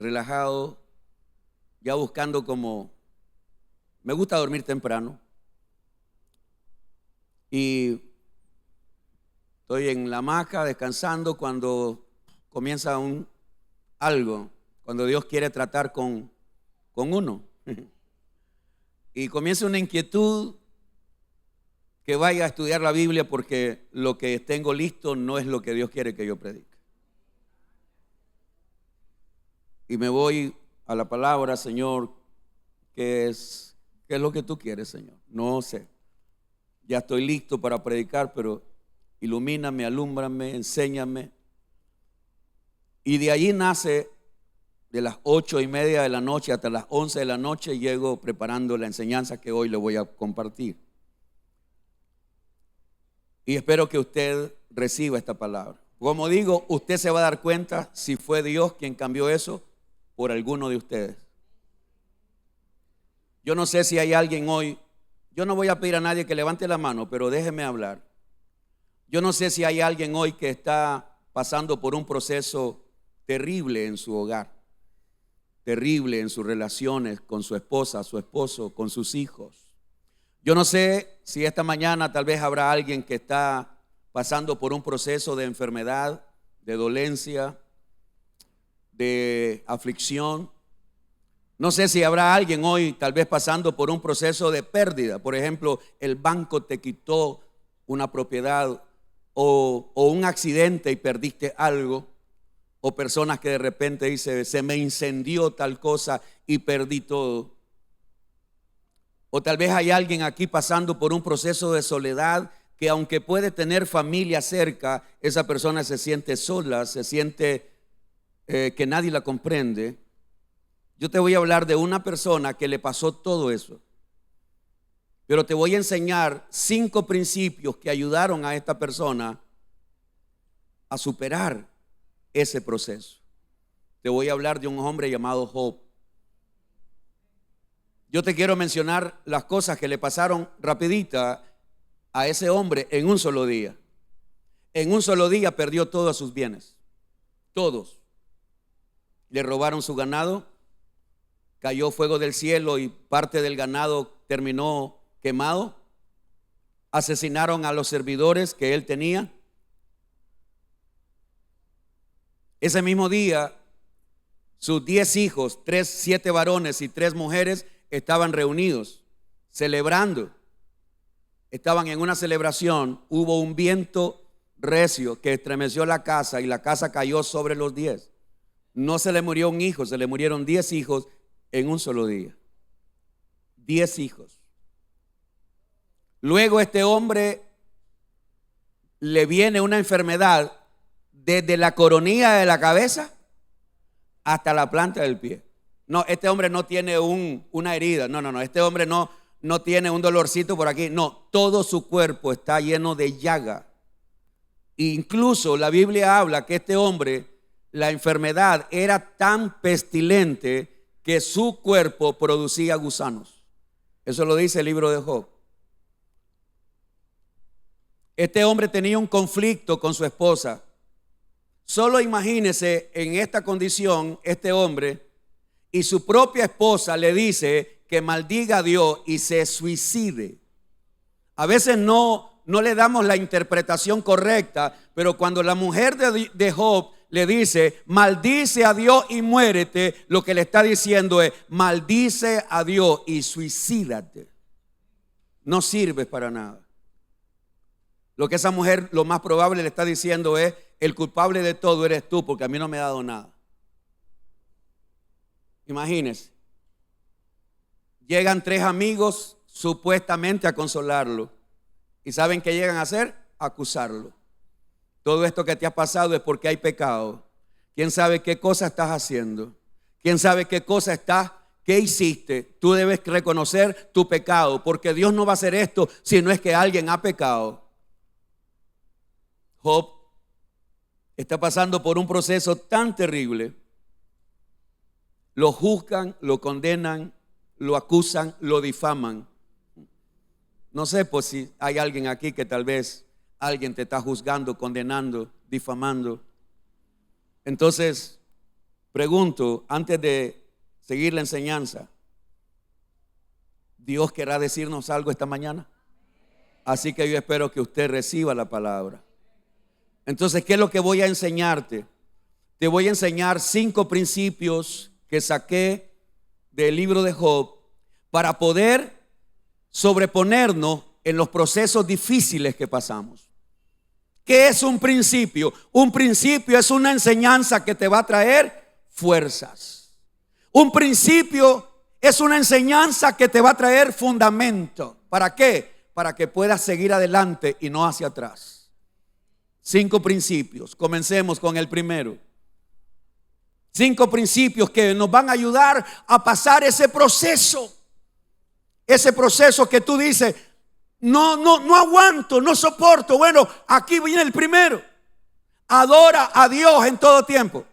relajado, ya buscando como, me gusta dormir temprano y estoy en la hamaca descansando cuando comienza algo, cuando Dios quiere tratar con uno y comienza una inquietud que vaya a estudiar la Biblia porque lo que tengo listo no es lo que Dios quiere que yo predique. Y me voy a la palabra, Señor, ¿qué es lo que tú quieres, Señor? No sé. Ya estoy listo para predicar, pero ilumíname, alúmbrame, enséñame. Y de allí nace, de las 8:30 de la noche hasta las 11 de la noche, llego preparando la enseñanza que hoy le voy a compartir. Y espero que usted reciba esta palabra. Como digo, usted se va a dar cuenta si fue Dios quien cambió eso por alguno de ustedes. Yo no sé si hay alguien hoy, yo no voy a pedir a nadie que levante la mano, pero déjeme hablar. Yo no sé si hay alguien hoy que está pasando por un proceso terrible en su hogar, terrible en sus relaciones con su esposa, su esposo, con sus hijos. Yo no sé si esta mañana tal vez habrá alguien que está pasando por un proceso de enfermedad, de dolencia, de aflicción. No sé si habrá alguien hoy tal vez pasando por un proceso de pérdida. Por ejemplo, el banco te quitó una propiedad o un accidente y perdiste algo. O personas que de repente dicen, se me incendió tal cosa y perdí todo. O tal vez hay alguien aquí pasando por un proceso de soledad que aunque puede tener familia cerca, esa persona se siente sola, se siente que nadie la comprende. Yo te voy a hablar de una persona que le pasó todo eso. Pero te voy a enseñar 5 principios que ayudaron a esta persona a superar ese proceso. Te voy a hablar de un hombre llamado Job. Yo te quiero mencionar las cosas que le pasaron rapidita a ese hombre en un solo día. En un solo día perdió todos sus bienes. Todos. Le robaron su ganado, cayó fuego del cielo y parte del ganado terminó quemado. Asesinaron a los servidores que él tenía. Ese mismo día, sus 10 hijos, 7 varones y 3 mujeres, estaban reunidos, celebrando. Estaban en una celebración, hubo un viento recio que estremeció la casa y la casa cayó sobre los 10. No se le murió un hijo, se le murieron 10 hijos en un solo día. 10 hijos. Luego este hombre le viene una enfermedad desde la coronilla de la cabeza hasta la planta del pie. No, este hombre no tiene una herida. No. Este hombre no tiene un dolorcito por aquí. No, todo su cuerpo está lleno de llaga. Incluso la Biblia habla que este hombre, la enfermedad era tan pestilente que su cuerpo producía gusanos. Eso lo dice el libro de Job. Este hombre tenía un conflicto con su esposa. Solo imagínese en esta condición este hombre y su propia esposa le dice que maldiga a Dios y se suicide. A veces no le damos la interpretación correcta, pero cuando la mujer de Job le dice maldice a Dios y muérete, lo que le está diciendo es maldice a Dios y suicídate. No sirves para nada. Lo que esa mujer lo más probable le está diciendo es el culpable de todo eres tú porque a mí no me ha dado nada. Imagínense. Llegan 3 amigos supuestamente a consolarlo. ¿Y saben qué llegan a hacer? A acusarlo. Todo esto que te ha pasado es porque hay pecado. ¿Quién sabe qué cosa estás haciendo? ¿Quién sabe qué cosa qué hiciste? Tú debes reconocer tu pecado porque Dios no va a hacer esto si no es que alguien ha pecado. Job está pasando por un proceso tan terrible. Lo juzgan, lo condenan, lo acusan, lo difaman. No sé pues si hay alguien aquí que tal vez alguien te está juzgando, condenando, difamando. Entonces, Pregunto, antes de seguir la enseñanza, ¿Dios querrá decirnos algo esta mañana? Así que yo espero que usted reciba la palabra. Entonces, ¿qué es lo que voy a enseñarte? Te voy a enseñar 5 principios que saqué del libro de Job para poder sobreponernos en los procesos difíciles que pasamos. ¿Qué es un principio? Un principio es una enseñanza que te va a traer fuerzas. Un principio es una enseñanza que te va a traer fundamento. ¿Para qué? Para que puedas seguir adelante y no hacia atrás. 5 principios. Comencemos con el primero. 5 principios que nos van a ayudar a pasar ese proceso. Ese proceso que tú dices, no aguanto, no soporto. Bueno, aquí viene el primero. Adora a Dios en todo tiempo.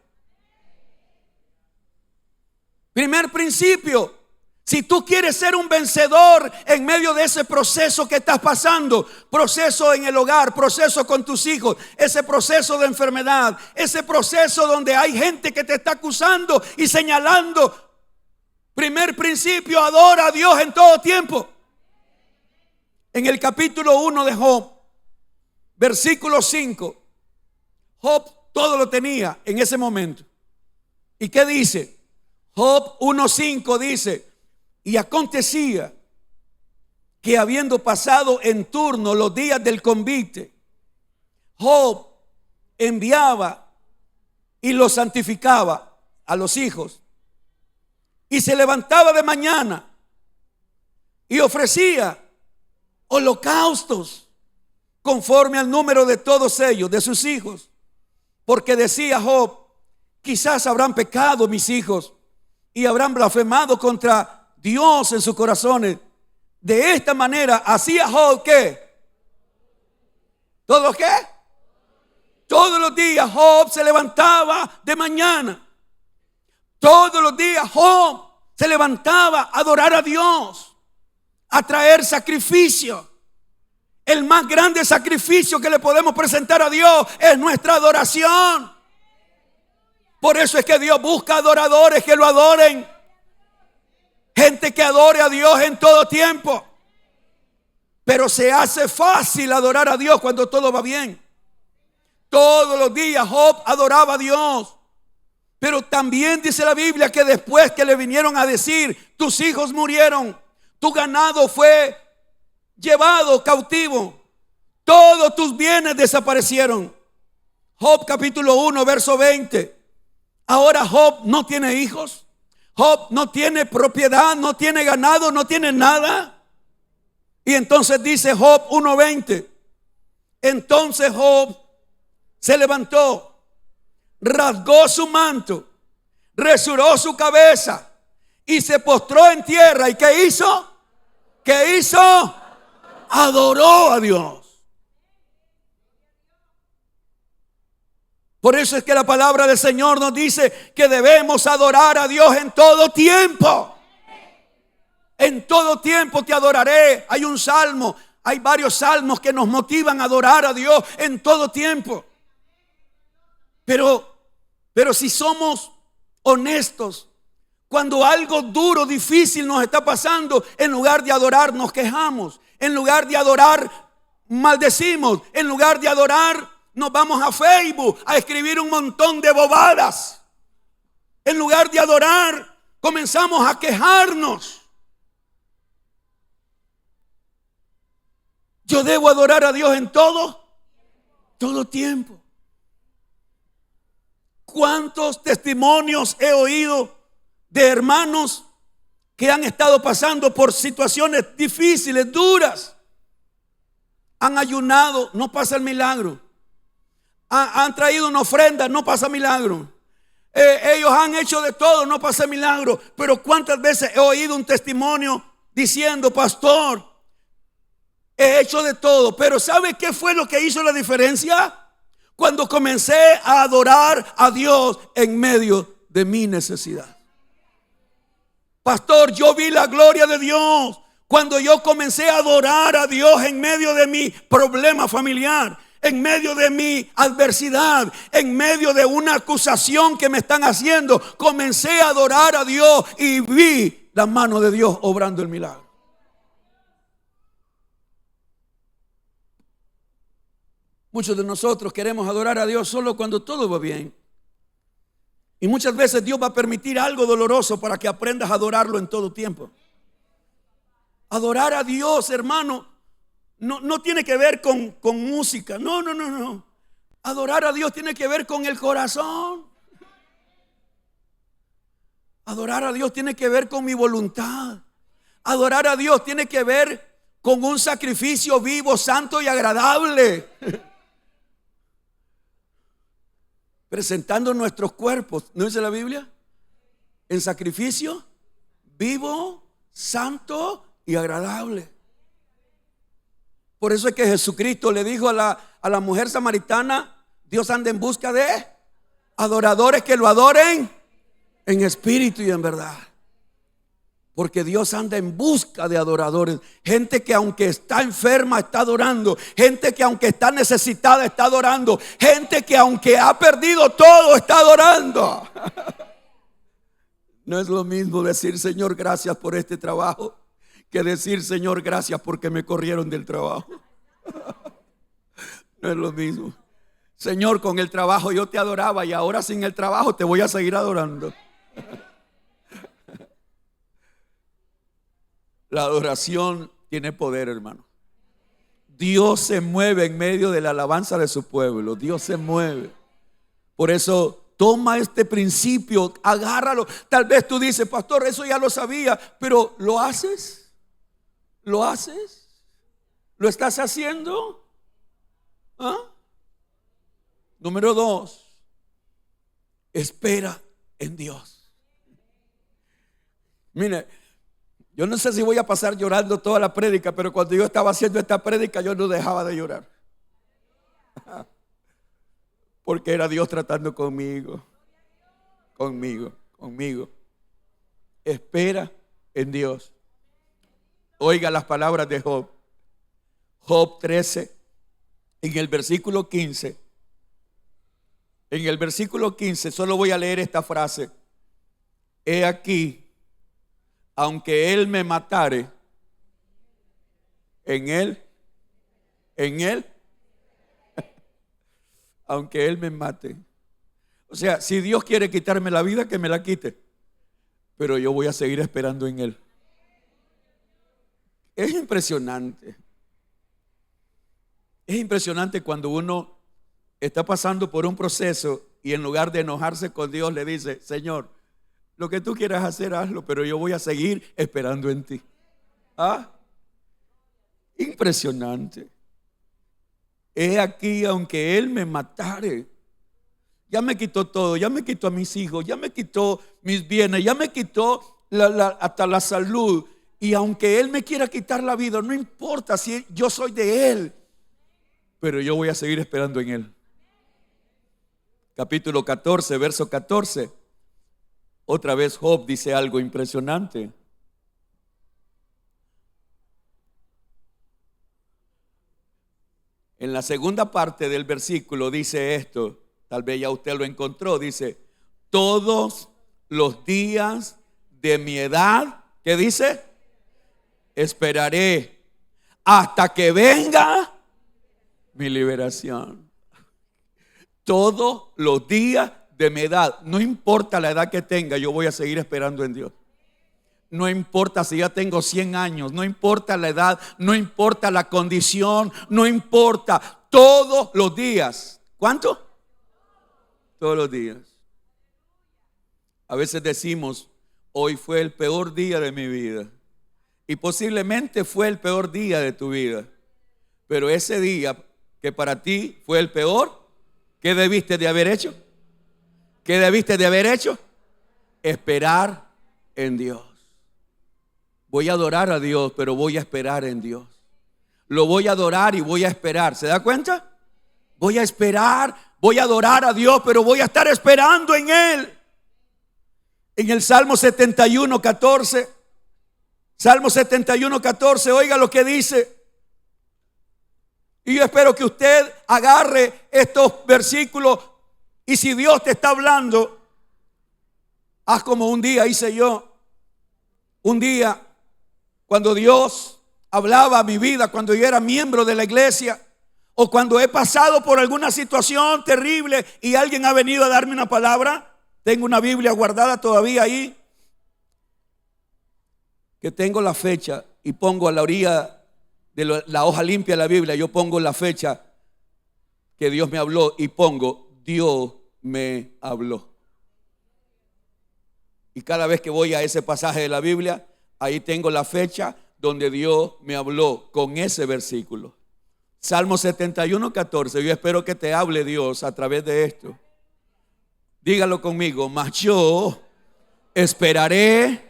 Primer principio. Si tú quieres ser un vencedor en medio de ese proceso que estás pasando, proceso en el hogar, proceso con tus hijos, ese proceso de enfermedad, ese proceso donde hay gente que te está acusando y señalando. Primer principio, adora a Dios en todo tiempo. En el capítulo 1 de Job, versículo 5, Job todo lo tenía en ese momento. ¿Y qué dice? Job 1:5 dice: y acontecía que habiendo pasado en turno los días del convite, Job enviaba y los santificaba a los hijos, y se levantaba de mañana y ofrecía holocaustos conforme al número de todos ellos, de sus hijos, porque decía Job: quizás habrán pecado mis hijos y habrán blasfemado contra Dios en sus corazones. De esta manera hacía Job, ¿qué? ¿Todo qué? Todos los días Job se levantaba de mañana. Todos los días Job se levantaba a adorar a Dios, a traer sacrificio. El más grande sacrificio que le podemos presentar a Dios es nuestra adoración. Por eso es que Dios busca adoradores que lo adoren. Gente que adore a Dios en todo tiempo. Pero se hace fácil adorar a Dios cuando todo va bien. Todos los días Job adoraba a Dios. Pero también dice la Biblia que después que le vinieron a decir: tus hijos murieron, tu ganado fue llevado cautivo, todos tus bienes desaparecieron. Job capítulo 1 verso 20. Ahora Job no tiene hijos, Job no tiene propiedad, no tiene ganado, no tiene nada. Y entonces dice Job 1:20: entonces Job se levantó, rasgó su manto, rasuró su cabeza y se postró en tierra. ¿Y qué hizo? ¿Qué hizo? Adoró a Dios. Por eso es que la palabra del Señor nos dice que debemos adorar a Dios en todo tiempo. En todo tiempo te adoraré. Hay un salmo, hay varios salmos que nos motivan a adorar a Dios en todo tiempo. Pero si somos honestos, cuando algo duro, difícil nos está pasando, en lugar de adorar nos quejamos. En lugar de adorar maldecimos. En lugar de adorar nos vamos a Facebook a escribir un montón de bobadas. En lugar de adorar comenzamos a quejarnos. Yo debo adorar a Dios en todo tiempo. ¿Cuántos testimonios he oído de hermanos que han estado pasando por situaciones difíciles, duras? Han ayunado, no pasa el milagro. Han traído una ofrenda, no pasa milagro. Ellos han hecho de todo, no pasa milagro. Pero ¿cuántas veces he oído un testimonio diciendo: pastor, he hecho de todo, pero ¿sabe qué fue lo que hizo la diferencia? Cuando comencé a adorar a Dios en medio de mi necesidad. Pastor, yo vi la gloria de Dios cuando yo comencé a adorar a Dios en medio de mi problema familiar, en medio de mi adversidad, en medio de una acusación que me están haciendo, comencé a adorar a Dios y vi la mano de Dios obrando el milagro. Muchos de nosotros queremos adorar a Dios solo cuando todo va bien. Y muchas veces Dios va a permitir algo doloroso para que aprendas a adorarlo en todo tiempo. Adorar a Dios, hermano, no tiene que ver con música. No. Adorar a Dios tiene que ver con el corazón. Adorar a Dios tiene que ver con mi voluntad. Adorar a Dios tiene que ver con un sacrificio vivo, santo y agradable. Presentando nuestros cuerpos, ¿no dice la Biblia? En sacrificio vivo, santo y agradable. Por eso es que Jesucristo le dijo a la mujer samaritana: Dios anda en busca de adoradores que lo adoren en espíritu y en verdad. Porque Dios anda en busca de adoradores. Gente que aunque está enferma está adorando. Gente que aunque está necesitada está adorando. Gente que aunque ha perdido todo está adorando. No es lo mismo decir: Señor, gracias por este trabajo, que decir: Señor, gracias porque me corrieron del trabajo. No es lo mismo. Señor, con el trabajo yo te adoraba y ahora sin el trabajo te voy a seguir adorando. La adoración tiene poder, hermano. Dios se mueve en medio de la alabanza de su pueblo. Dios se mueve. Por eso toma este principio, agárralo. Tal vez tú dices: pastor, eso ya lo sabía, pero ¿lo haces? ¿Lo haces? ¿Lo estás haciendo? ¿Ah? Número 2, espera en Dios. Mire, yo no sé si voy a pasar llorando toda la prédica, pero cuando yo estaba haciendo esta prédica yo no dejaba de llorar. Porque era Dios tratando conmigo. Espera en Dios. Oiga las palabras de Job. Job 13, en el versículo 15. En el versículo 15 solo voy a leer esta frase: he aquí, aunque él me matare, en él, aunque él me mate. O sea, si Dios quiere quitarme la vida, que me la quite, pero yo voy a seguir esperando en él. Es impresionante. Es impresionante cuando uno está pasando por un proceso y en lugar de enojarse con Dios le dice: Señor, lo que tú quieras hacer, hazlo, pero yo voy a seguir esperando en ti. ¿Ah? Impresionante. He aquí, aunque él me matare. Ya me quitó todo, ya me quitó a mis hijos, ya me quitó mis bienes, ya me quitó hasta la salud. Y aunque él me quiera quitar la vida, no importa si yo soy de él, pero yo voy a seguir esperando en él. Capítulo 14, verso 14. Otra vez Job dice algo impresionante. En la segunda parte del versículo dice esto, tal vez ya usted lo encontró, dice: todos los días de mi edad, ¿qué dice? Esperaré hasta que venga mi liberación. Todos los días de mi edad, no importa la edad que tenga, yo voy a seguir esperando en Dios. No importa si ya tengo 100 años, no importa la edad, no importa la condición, no importa, todos los días. ¿Cuánto? Todos los días. A veces decimos: hoy fue el peor día de mi vida. Y posiblemente fue el peor día de tu vida. Pero ese día que para ti fue el peor, ¿qué debiste de haber hecho? ¿Qué debiste de haber hecho? Esperar en Dios. Voy a adorar a Dios, pero voy a esperar en Dios. Lo voy a adorar y voy a esperar. ¿Se da cuenta? Voy a esperar, voy a adorar a Dios, pero voy a estar esperando en Él. En el Salmo 71, 14. Salmo 71, 14, oiga lo que dice: Y yo espero que usted agarre estos versículos, y si Dios te está hablando, haz como un día hice yo. Un día, cuando Dios hablaba a mi vida, cuando yo era miembro de la iglesia, o cuando he pasado por alguna situación terrible y alguien ha venido a darme una palabra, tengo una Biblia guardada todavía ahí, que tengo la fecha y pongo a la orilla de la hoja limpia de la Biblia, yo pongo la fecha que Dios me habló y pongo Dios me habló. Y cada vez que voy a ese pasaje de la Biblia, ahí tengo la fecha donde Dios me habló con ese versículo. Salmo 71, 14. Yo espero que te hable Dios a través de esto. Dígalo conmigo. Mas yo esperaré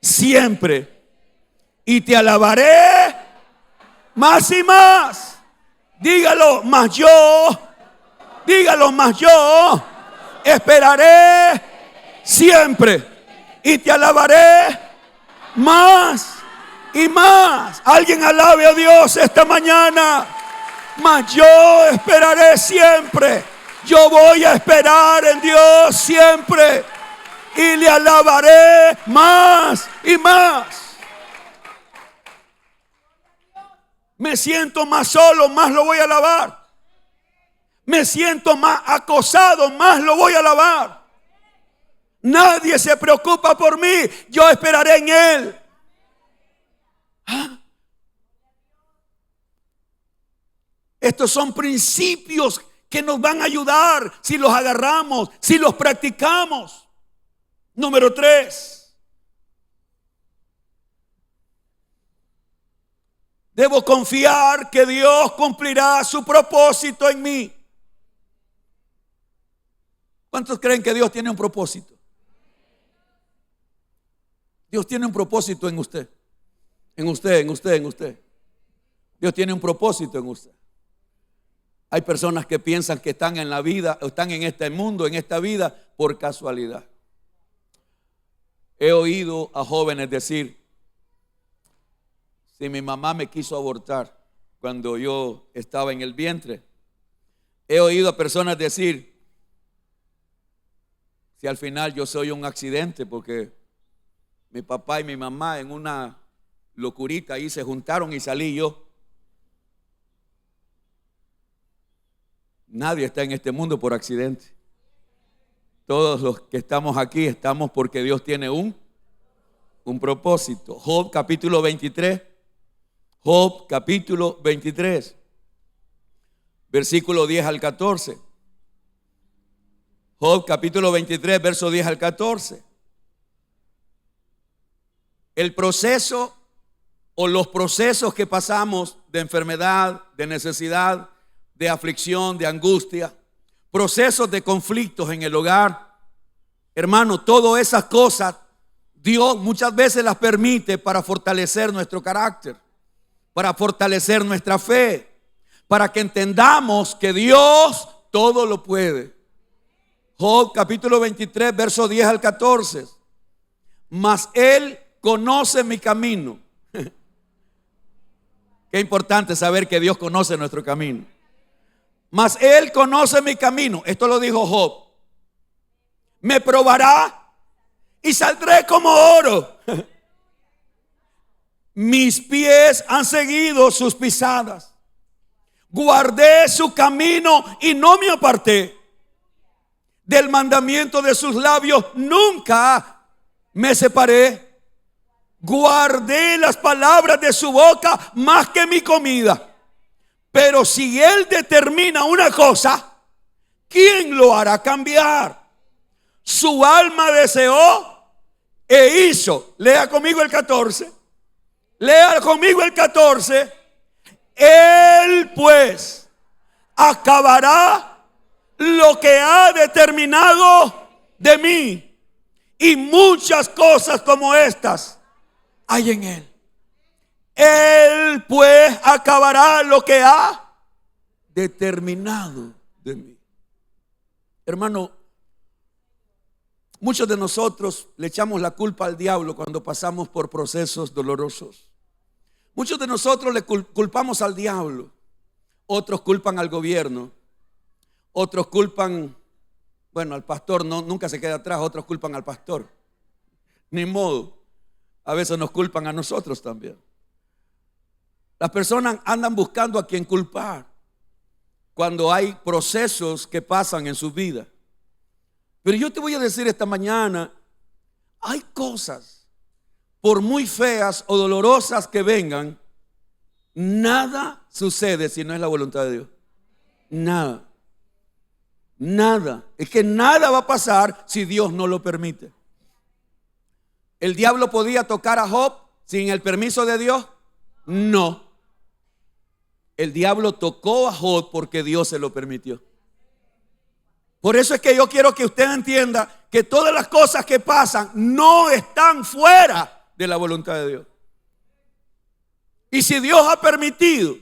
siempre y te alabaré más y más. Dígalo, mas yo. Dígalo, mas yo esperaré siempre y te alabaré más y más. Alguien alabe a Dios esta mañana. Mas yo esperaré siempre. Yo voy a esperar en Dios siempre y le alabaré más y más. Me siento más solo, más lo voy a alabar. Me siento más acosado, más lo voy a alabar. Nadie se preocupa por mí, yo esperaré en Él. ¿Ah? Estos son principios que nos van a ayudar si los agarramos, si los practicamos. Número 3. Debo confiar que Dios cumplirá su propósito en mí. ¿Cuántos creen que Dios tiene un propósito? Dios tiene un propósito en usted. En usted, en usted, en usted. Dios tiene un propósito en usted. Hay personas que piensan que están en la vida, o están en este mundo, en esta vida, por casualidad. He oído a jóvenes decir: si mi mamá me quiso abortar cuando yo estaba en el vientre. He oído a personas decir: si al final yo soy un accidente, porque mi papá y mi mamá en una locurita ahí se juntaron y salí yo. Nadie está en este mundo por accidente. Todos los que estamos aquí estamos porque Dios tiene un propósito. Job capítulo 23. Job capítulo 23. Versículo 10 al 14. Job capítulo 23, verso 10 al 14. El proceso o los procesos que pasamos de enfermedad, de necesidad, de aflicción, de angustia, procesos de conflictos en el hogar, hermano, todas esas cosas Dios muchas veces las permite para fortalecer nuestro carácter, para fortalecer nuestra fe, para que entendamos que Dios todo lo puede. Job capítulo 23, verso 10 al 14. Mas Él conoce mi camino. Qué importante saber que Dios conoce nuestro camino. Mas Él conoce mi camino. Esto lo dijo Job. Me probará y saldré como oro. Mis pies han seguido sus pisadas. Guardé su camino y no me aparté. Del mandamiento de sus labios nunca me separé. Guardé las palabras de su boca más que mi comida. Pero si Él determina una cosa, ¿quién lo hará cambiar? Su alma deseó e hizo. Lea conmigo el 14. Lea conmigo el 14. Él pues acabará lo que ha determinado de mí. Y muchas cosas como estas hay en Él. Él pues acabará lo que ha determinado de mí. Hermano, muchos de nosotros le echamos la culpa al diablo cuando pasamos por procesos dolorosos. Muchos de nosotros le culpamos al diablo. otros culpan al gobierno, otros culpan, bueno, al pastor nunca se queda atrás, otros culpan al pastor. Ni modo, a veces nos culpan a nosotros también. Las personas andan buscando a quien culpar cuando hay procesos que pasan en su vida. Pero yo te voy a decir esta mañana, hay cosas, por muy feas o dolorosas que vengan, nada sucede si no es la voluntad de Dios. Nada. Nada. Es que nada va a pasar si Dios no lo permite. ¿El diablo podía tocar a Job sin el permiso de Dios? No. El diablo tocó a Job porque Dios se lo permitió. Por eso es que yo quiero que usted entienda que todas las cosas que pasan no están fuera de la voluntad de Dios. Y si Dios ha permitido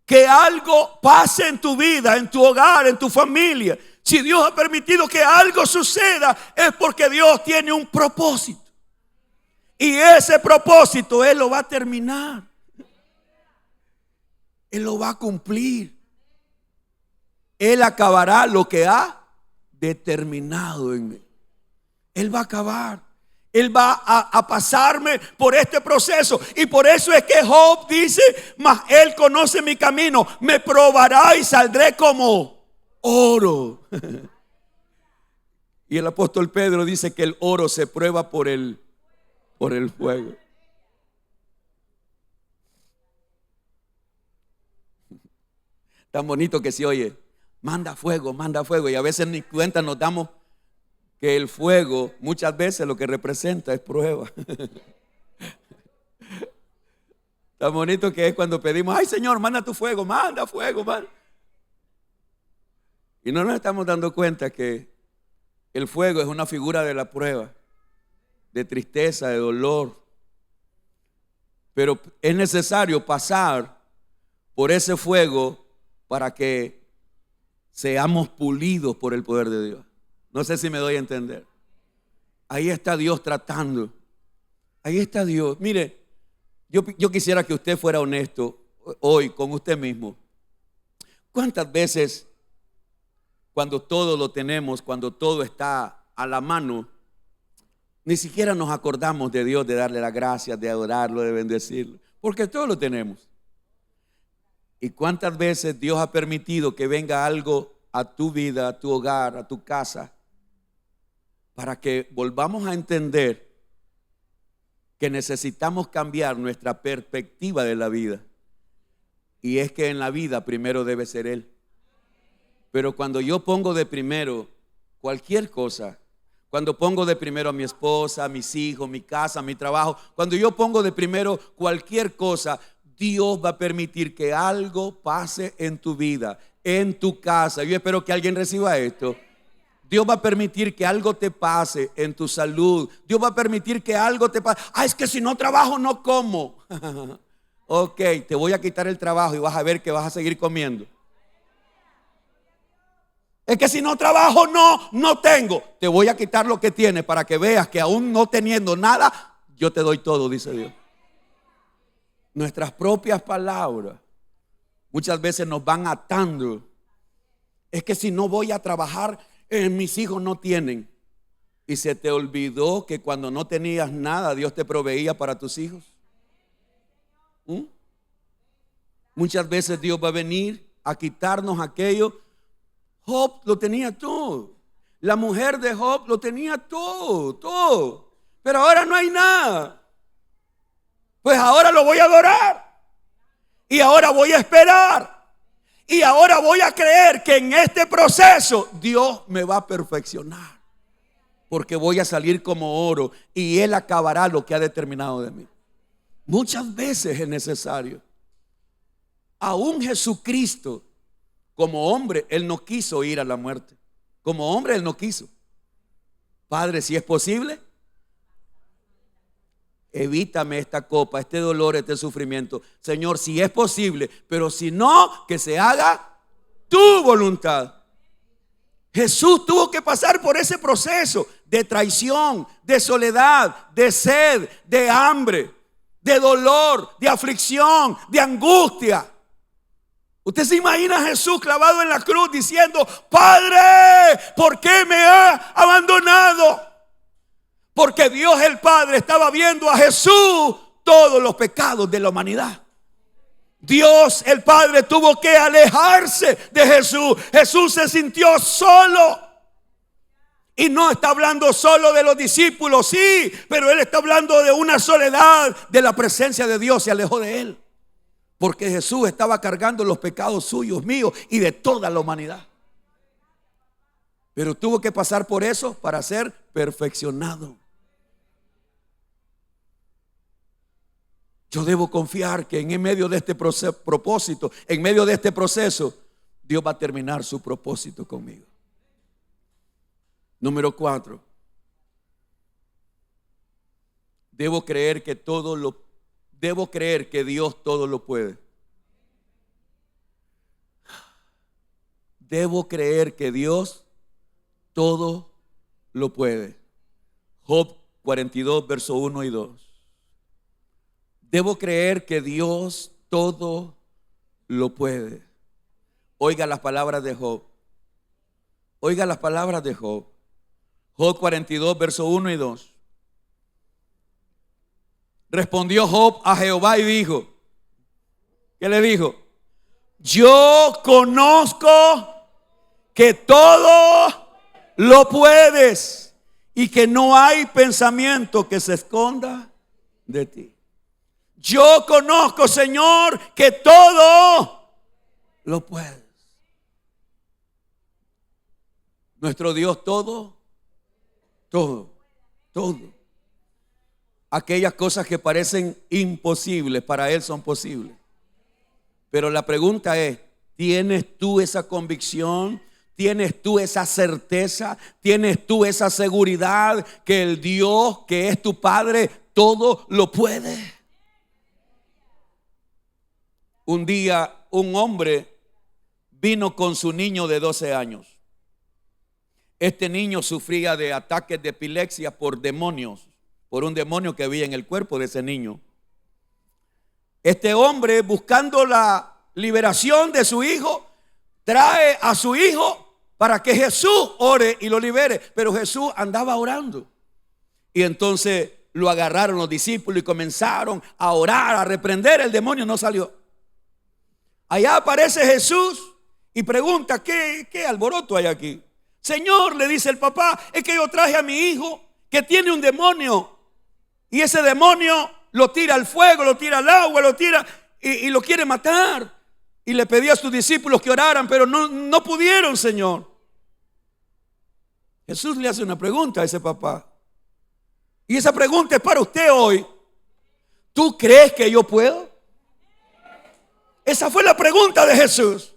que algo pase en tu vida, en tu hogar, en tu familia, si Dios ha permitido que algo suceda, es porque Dios tiene un propósito. Y ese propósito Él lo va a terminar. Él lo va a cumplir. Él acabará lo que ha determinado en mí. Él va a acabar. Él va a pasarme por este proceso. Y por eso es que Job dice: mas Él conoce mi camino, me probará y saldré como oro. Y el apóstol Pedro dice que el oro se prueba por el fuego. Tan bonito que se oye: manda fuego, manda fuego. Y a veces ni cuenta nos damos que el fuego muchas veces lo que representa es prueba. Tan bonito que es cuando pedimos: ay Señor, manda tu fuego, manda fuego, manda. Y no nos estamos dando cuenta que el fuego es una figura de la prueba, de tristeza, de dolor. Pero es necesario pasar por ese fuego para que seamos pulidos por el poder de Dios. No sé si me doy a entender. Ahí está Dios tratando. Ahí está Dios. Mire, yo quisiera que usted fuera honesto hoy con usted mismo. ¿Cuántas veces, cuando todo lo tenemos, cuando todo está a la mano, ni siquiera nos acordamos de Dios, de darle las gracias, de adorarlo, de bendecirlo? Porque todo lo tenemos. ¿Y cuántas veces Dios ha permitido que venga algo a tu vida, a tu hogar, a tu casa, para que volvamos a entender que necesitamos cambiar nuestra perspectiva de la vida? Y es que en la vida primero debe ser Él. Pero cuando yo pongo de primero cualquier cosa, cuando pongo de primero a mi esposa, a mis hijos, mi casa, mi trabajo, cuando yo pongo de primero cualquier cosa, Dios va a permitir que algo pase en tu vida, en tu casa. Yo espero que alguien reciba esto. Dios va a permitir que algo te pase en tu salud. Dios va a permitir que algo te pase. Es que si no trabajo no como. Ok, te voy a quitar el trabajo y vas a ver que vas a seguir comiendo. Es que si no trabajo no tengo. Te voy a quitar lo que tienes para que veas que aún no teniendo nada, yo te doy todo, dice Dios. Nuestras propias palabras muchas veces nos van atando. Es que si no voy a trabajar, mis hijos no tienen. Y se te olvidó que cuando no tenías nada, Dios te proveía para tus hijos. Muchas veces Dios va a venir a quitarnos aquello. Job lo tenía todo. La mujer de Job lo tenía todo. Pero ahora no hay nada. Pues ahora lo voy a adorar. Y ahora voy a esperar. Y ahora voy a creer que en este proceso Dios me va a perfeccionar. Porque voy a salir como oro y Él acabará lo que ha determinado de mí. Muchas veces es necesario. Aún Jesucristo, como hombre, Él no quiso ir a la muerte. Como hombre, Él no quiso. Padre, si es posible, evítame esta copa, este dolor, este sufrimiento. Señor, si es posible, pero si no, que se haga tu voluntad. Jesús tuvo que pasar por ese proceso de traición, de soledad, de sed, de hambre, de dolor, de aflicción, de angustia. Usted se imagina a Jesús clavado en la cruz diciendo: Padre, ¿por qué me has abandonado? Porque Dios el Padre estaba viendo a Jesús todos los pecados de la humanidad. Dios el Padre tuvo que alejarse de Jesús. Jesús se sintió solo. Y no está hablando solo de los discípulos, sí, pero Él está hablando de una soledad, de la presencia de Dios. Se alejó de Él, porque Jesús estaba cargando los pecados suyos, míos y de toda la humanidad. Pero tuvo que pasar por eso para ser perfeccionado. Yo debo confiar que en medio de este propósito, en medio de este proceso, Dios va a terminar su propósito conmigo. Número 4. Debo creer que Dios todo lo puede. Debo creer que Dios todo lo puede. Job 42, verso 1 y 2. Debo creer que Dios todo lo puede. Oiga las palabras de Job. Oiga las palabras de Job. Job 42, verso 1 y 2. Respondió Job a Jehová y dijo, ¿qué le dijo? Yo conozco que todo lo puedes y que no hay pensamiento que se esconda de ti. Yo conozco, Señor, que todo lo puedes. Nuestro Dios todo. Aquellas cosas que parecen imposibles, para Él son posibles. Pero la pregunta es, ¿tienes tú esa convicción? ¿Tienes tú esa certeza? ¿Tienes tú esa seguridad que el Dios que es tu Padre todo lo puede? Un día un hombre vino con su niño de 12 años. Este niño sufría de ataques de epilepsia por demonios, por un demonio que había en el cuerpo de ese niño. Este hombre, buscando la liberación de su hijo, trae a su hijo para que Jesús ore y lo libere. Pero Jesús andaba orando. Y entonces lo agarraron los discípulos y comenzaron a orar, a reprender. El demonio no salió. Allá aparece Jesús y pregunta: ¿qué alboroto hay aquí? Señor, le dice el papá, es que yo traje a mi hijo que tiene un demonio. Y ese demonio lo tira al fuego, lo tira al agua, lo tira y lo quiere matar. Y le pedí a sus discípulos que oraran, pero no pudieron, Señor. Jesús le hace una pregunta a ese papá. Y esa pregunta es para usted hoy. ¿Tú crees que yo puedo? Esa fue la pregunta de Jesús.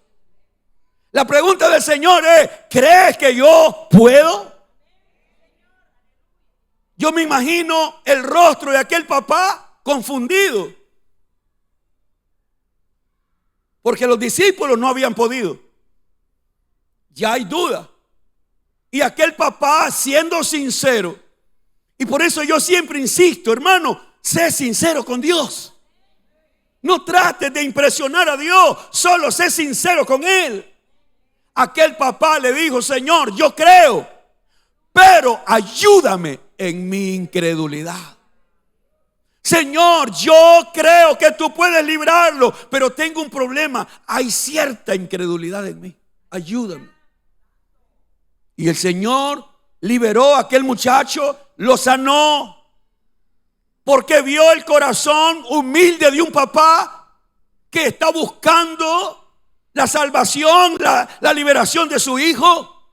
La pregunta del Señor es: ¿crees que yo puedo? Yo me imagino el rostro de aquel papá confundido, porque los discípulos no habían podido. Ya hay duda. Y aquel papá siendo sincero. Y por eso yo siempre insisto, hermano, sé sincero con Dios. No trates de impresionar a Dios, solo sé sincero con Él. Aquel papá le dijo: Señor, yo creo, pero ayúdame en mi incredulidad. Señor, yo creo que tú puedes librarlo, pero tengo un problema. Hay cierta incredulidad en mí. Ayúdame. Y el Señor liberó a aquel muchacho, lo sanó, porque vio el corazón humilde de un papá que está buscando la salvación, la liberación de su hijo.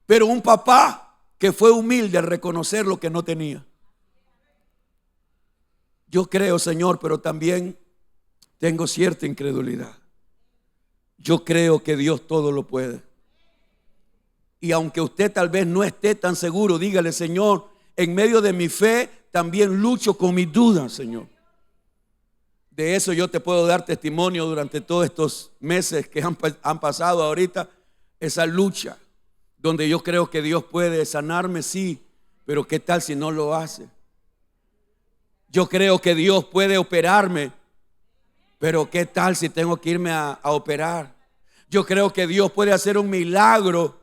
Pero un papá que fue humilde al reconocer lo que no tenía. Yo creo, Señor, pero también tengo cierta incredulidad. Yo creo que Dios todo lo puede. Y aunque usted tal vez no esté tan seguro, dígale: Señor, en medio de mi fe también lucho con mis dudas, Señor. De eso yo te puedo dar testimonio durante todos estos meses que han pasado ahorita. Esa lucha donde yo creo que Dios puede sanarme, sí, pero ¿qué tal si no lo hace? Yo creo que Dios puede operarme, pero ¿qué tal si tengo que irme a operar? Yo creo que Dios puede hacer un milagro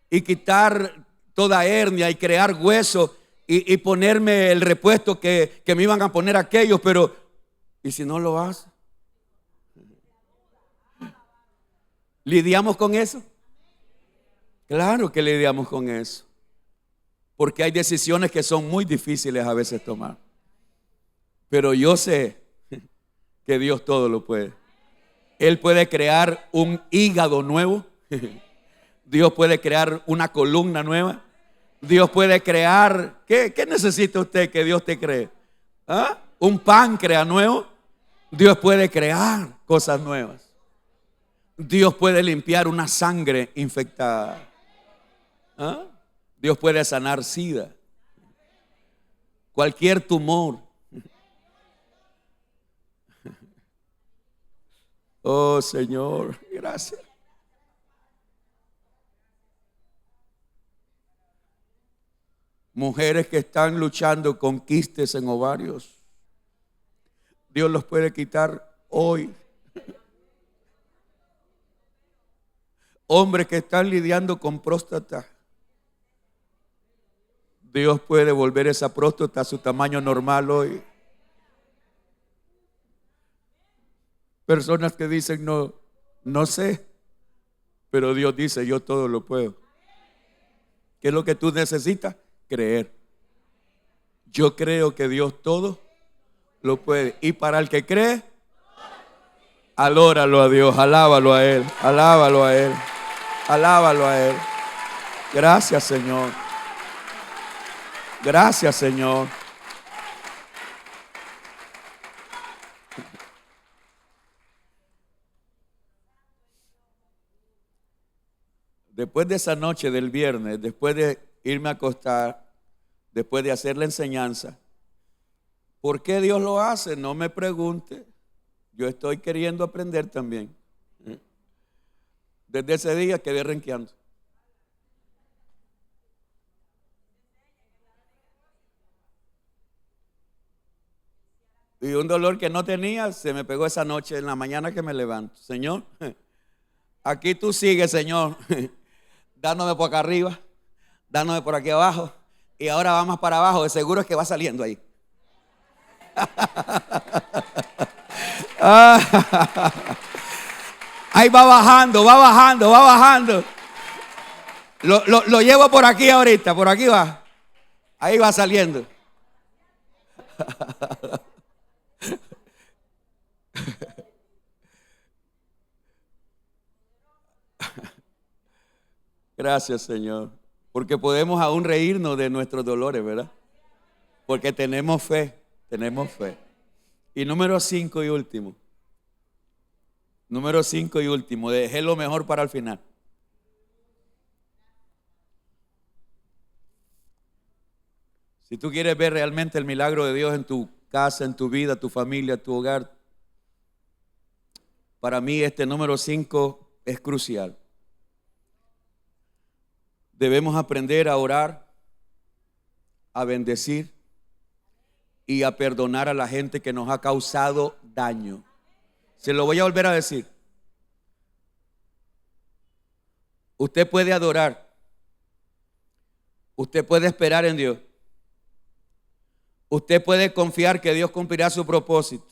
y quitar toda hernia y crear hueso y ponerme el repuesto que me iban a poner aquellos, pero ¿y si no lo hace? ¿Lidiamos con eso? Claro que lidiamos con eso, porque hay decisiones que son muy difíciles a veces tomar, pero yo sé que Dios todo lo puede. Él puede crear un hígado nuevo. Dios puede crear una columna nueva. Dios puede crear, ¿qué necesita usted que Dios te cree? ¿Ah? Un páncreas nuevo. Dios puede crear cosas nuevas. Dios puede limpiar una sangre infectada. ¿Ah? Dios puede sanar SIDA, cualquier tumor. Oh Señor, gracias. Mujeres que están luchando con quistes en ovarios, Dios los puede quitar hoy. Hombres que están lidiando con próstata, Dios puede volver esa próstata a su tamaño normal hoy. Personas que dicen no sé, pero Dios dice yo todo lo puedo. ¿Qué es lo que tú necesitas? Creer. Yo creo que Dios todo lo puede. Y para el que cree, alóralo a Dios, alábalo a Él, alábalo a Él, alábalo a Él. Gracias, Señor. Gracias, Señor. Después de esa noche del viernes, después de irme a acostar, después de hacer la enseñanza, ¿por qué Dios lo hace? No me pregunte. Yo estoy queriendo aprender también. Desde ese día quedé renqueando. Y un dolor que no tenía se me pegó esa noche en la mañana que me levanto. Señor, aquí tú sigues, Señor, dándome por acá arriba, dándome por aquí abajo, y ahora va más para abajo, de seguro es que va saliendo ahí. Ahí va bajando, va bajando, va bajando. Lo llevo por aquí ahorita, por aquí va. Ahí va saliendo. Gracias, Señor, porque podemos aún reírnos de nuestros dolores, ¿verdad? Porque tenemos fe, tenemos fe. Y número 5 y último. Número 5 y último, dejé lo mejor para el final. Si tú quieres ver realmente el milagro de Dios en tu casa, en tu vida, tu familia, tu hogar, para mí este número 5 es crucial. Debemos aprender a orar, a bendecir y a perdonar a la gente que nos ha causado daño. Se lo voy a volver a decir. Usted puede adorar. Usted puede esperar en Dios. Usted puede confiar que Dios cumplirá su propósito.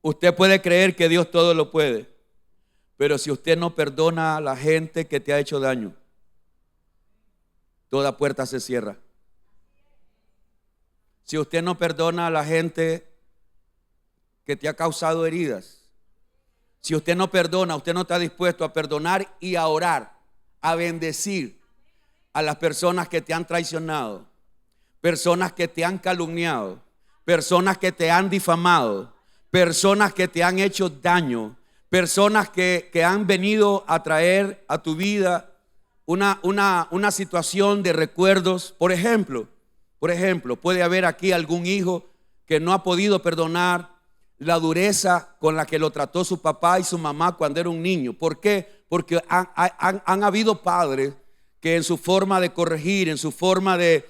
Usted puede creer que Dios todo lo puede. Pero si usted no perdona a la gente que te ha hecho daño, toda puerta se cierra. Si usted no perdona a la gente que te ha causado heridas, si usted no perdona, usted no está dispuesto a perdonar y a orar, a bendecir a las personas que te han traicionado, personas que te han calumniado, personas que te han difamado, personas que te han hecho daño, personas que han venido a traer a tu vida una situación de recuerdos. Por ejemplo, puede haber aquí algún hijo que no ha podido perdonar la dureza con la que lo trató su papá y su mamá cuando era un niño. ¿Por qué? Porque han habido padres que en su forma de corregir, en su forma de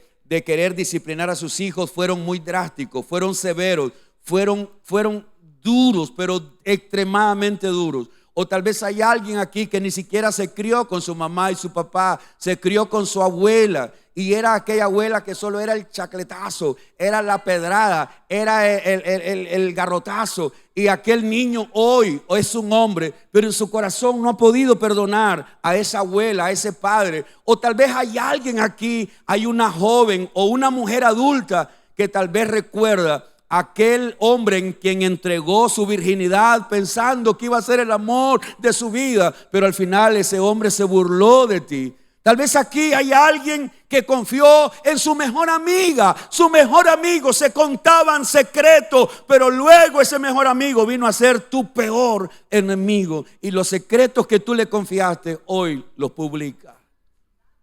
querer disciplinar a sus hijos, fueron muy drásticos, fueron severos, fueron duros, pero extremadamente duros. O tal vez hay alguien aquí que ni siquiera se crió con su mamá y su papá, se crió con su abuela. Y era aquella abuela que solo era el chacletazo, era la pedrada, era el garrotazo. Y aquel niño hoy es un hombre, pero en su corazón no ha podido perdonar a esa abuela, a ese padre. O tal vez hay alguien aquí, hay una joven o una mujer adulta que tal vez recuerda aquel hombre en quien entregó su virginidad pensando que iba a ser el amor de su vida, pero al final ese hombre se burló de ti. Tal vez aquí hay alguien que confió en su mejor amiga, su mejor amigo, se contaban secretos, pero luego ese mejor amigo vino a ser tu peor enemigo y los secretos que tú le confiaste hoy los publica.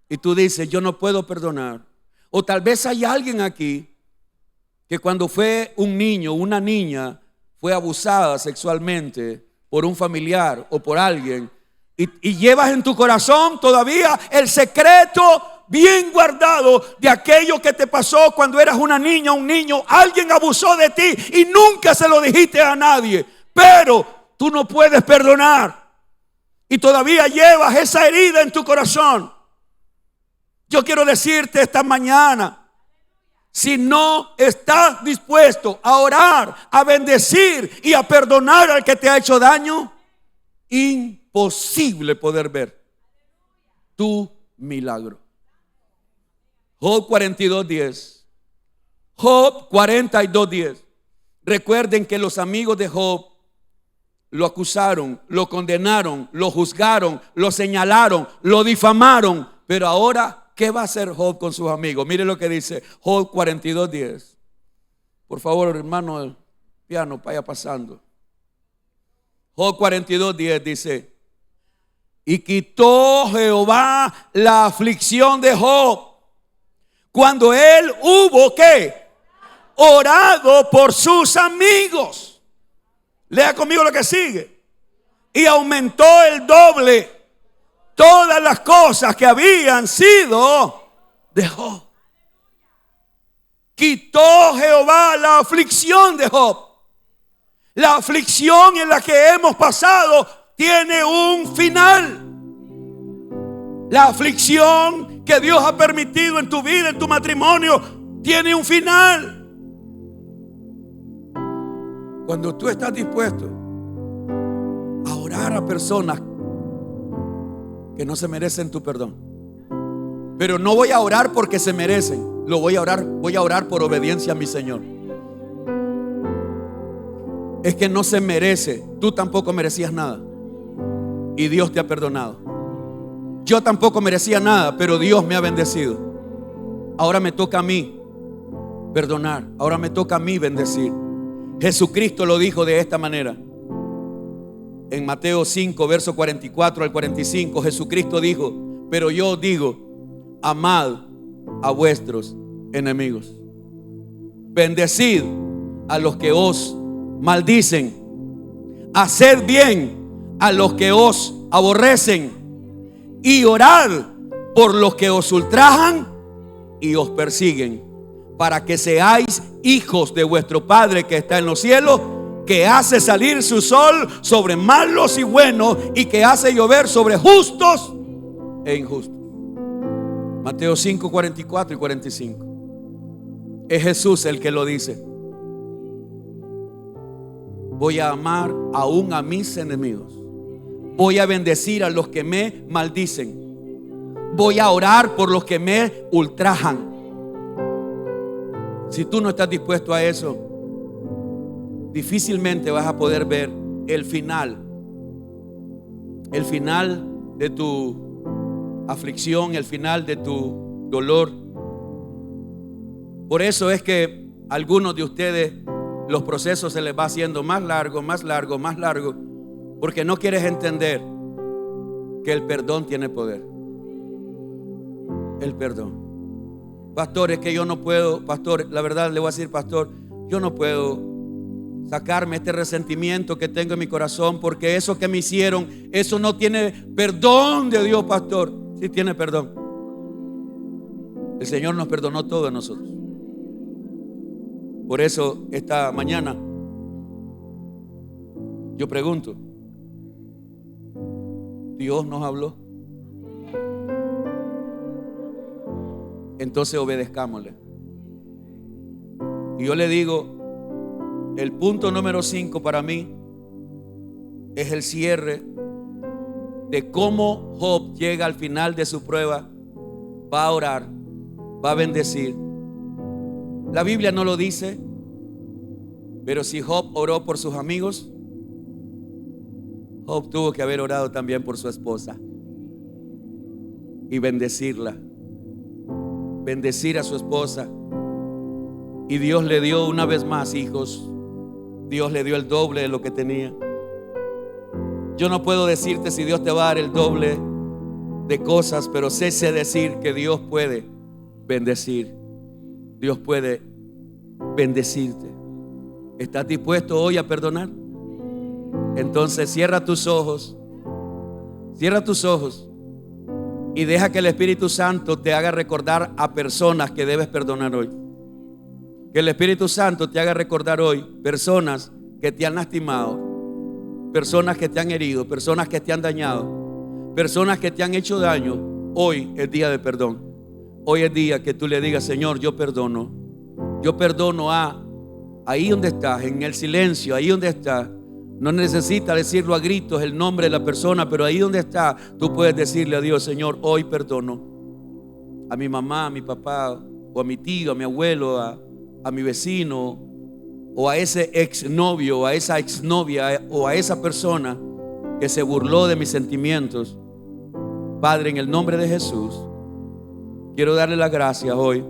Y tú dices, yo no puedo perdonar. O tal vez hay alguien aquí que cuando fue un niño, una niña, fue abusada sexualmente por un familiar o por alguien, y llevas en tu corazón todavía el secreto bien guardado de aquello que te pasó cuando eras una niña, un niño. Alguien abusó de ti y nunca se lo dijiste a nadie, pero tú no puedes perdonar y todavía llevas esa herida en tu corazón. Yo quiero decirte esta mañana, si no estás dispuesto a orar, a bendecir y a perdonar al que te ha hecho daño, imposible poder ver tu milagro. Job 42:10. Job 42:10. Recuerden que los amigos de Job lo acusaron, lo condenaron, lo juzgaron, lo señalaron, lo difamaron. Pero ahora, ¿qué va a hacer Job con sus amigos? Mire lo que dice Job 42:10. Por favor, hermano, el piano vaya pasando. Job 42:10 dice: y quitó Jehová la aflicción de Job cuando él hubo ¿qué? Orado por sus amigos. Lea conmigo lo que sigue. Y aumentó el doble todas las cosas que habían sido de Job. Quitó Jehová la aflicción de Job. La aflicción en la que hemos pasado tiene un final. La aflicción que Dios ha permitido en tu vida, en tu matrimonio, tiene un final. Cuando tú estás dispuesto a orar a personas que no se merecen tu perdón, pero no voy a orar porque se merecen, voy a orar por obediencia a mi Señor. Es que no se merece. Tú tampoco merecías nada y Dios te ha perdonado. Yo tampoco merecía nada, pero Dios me ha bendecido. Ahora me toca a mí perdonar. Ahora me toca a mí bendecir. Jesucristo lo dijo de esta manera. En Mateo 5, verso 44 al 45, Jesucristo dijo: pero yo os digo, amad a vuestros enemigos, bendecid a los que os maldicen, haced bien a los que os aborrecen y orad por los que os ultrajan y os persiguen, para que seáis hijos de vuestro Padre que está en los cielos, que hace salir su sol sobre malos y buenos y que hace llover sobre justos e injustos. Mateo 5, 44 y 45. Es Jesús el que lo dice. Voy a amar aún a mis enemigos. Voy a bendecir a los que me maldicen. Voy a orar por los que me ultrajan. Si tú no estás dispuesto a eso, difícilmente vas a poder ver el final de tu aflicción, el final de tu dolor. Por eso es que a algunos de ustedes los procesos se les va haciendo más largo, porque no quieres entender que el perdón tiene poder. El perdón. Pastor, es que yo no puedo, pastor, la verdad le voy a decir, pastor, yo no puedo sacarme este resentimiento que tengo en mi corazón, porque eso que me hicieron, eso no tiene perdón de Dios, pastor. Sí tiene perdón. El Señor nos perdonó todo a nosotros. Por eso esta mañana yo pregunto, Dios nos habló. Entonces obedezcámosle. Y yo le digo, el punto número 5 para mí es el cierre de cómo Job llega al final de su prueba. Va a orar, va a bendecir. La Biblia no lo dice, pero si Job oró por sus amigos, Job tuvo que haber orado también por su esposa y bendecirla, bendecir a su esposa. Y Dios le dio una vez más hijos. Dios le dio el doble de lo que tenía. Yo no puedo decirte si Dios te va a dar el doble de cosas, pero sé decir que Dios puede bendecir. Dios puede bendecirte. ¿Estás dispuesto hoy a perdonar? Entonces cierra tus ojos. Cierra tus ojos y deja que el Espíritu Santo te haga recordar a personas que debes perdonar hoy. Que el Espíritu Santo te haga recordar hoy personas que te han lastimado, personas que te han herido, personas que te han dañado, personas que te han hecho daño. Hoy es día de perdón. Hoy es día que tú le digas: Señor, yo perdono. Yo perdono ahí donde estás, en el silencio, ahí donde estás. No necesitas decirlo a gritos el nombre de la persona, pero ahí donde está, tú puedes decirle a Dios: Señor, hoy perdono a mi mamá, a mi papá, o a mi tío, a mi abuelo, a mi vecino, o a ese exnovio, o a esa exnovia, o a esa persona que se burló de mis sentimientos. Padre, en el nombre de Jesús, quiero darle las gracias hoy